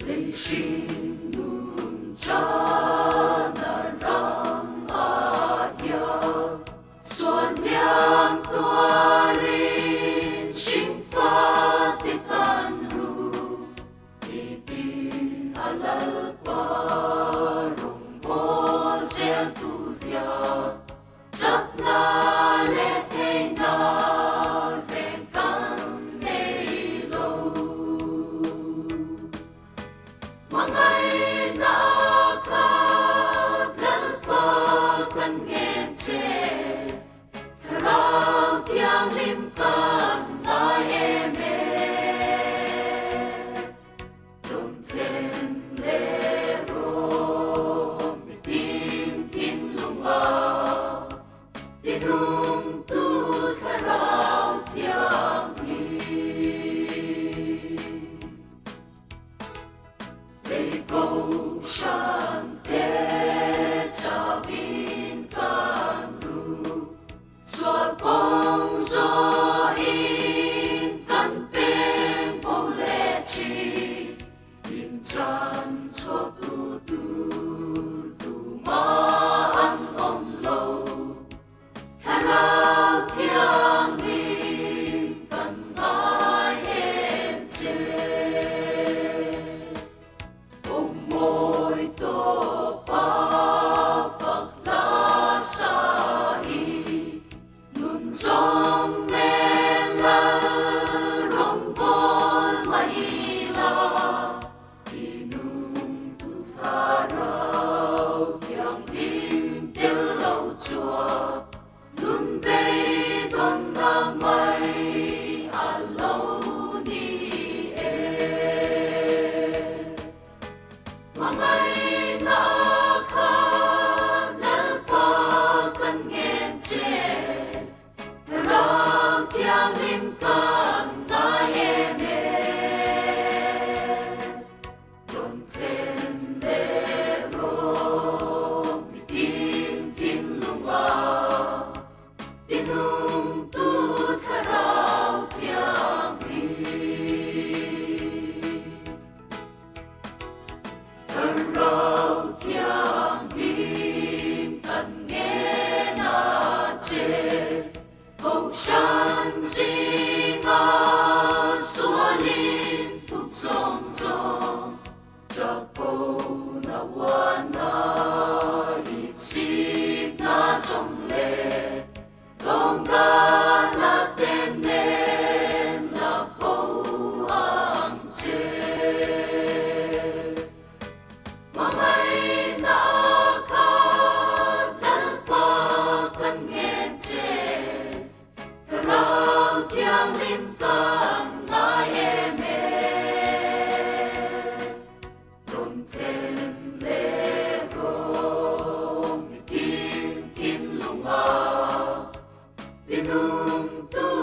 Lê sinh nun cha na ram a ya xuân liang tua rin sinh pha te kan ru ti tin alal pa rong bo zel tu ria chắc na lê thế na ven kan nei lâu mga ngày na ka dal pa kan ngem che rao thiang lim kan na em trong thiên lê ro mi tin tin lung a tin lung tu rao thiang Lê câu shan te cha vin kan ru Suat phong gió in căn bên bầu lệ chi in chan cho tu ma ăn om lâu thà rao thiang mi cần ngai em chê ôm môi tô pa phật la sa hi Dòng nên là rong bol mà ila Inung tu tha rao thiang lim tel lâu chua Nun bê don na mai a lâu ni Mà ngày na kha lal pa kan ngem che rao thiang lim kan na em trong thiên lê ro mi tin tin lung a tin lung tu tha rao thiang lim kan nghe na che Hậu shan si nga xua linh thúc dòng dòng Cha po na wana ít xịp na dòng lệ Gong ga na tên nên là po ang chê Mà ngày na ka dal pa kan nghen chê Rao thiang lim kan na em trong thiên lê ro mi tin tin lung a tin lung tu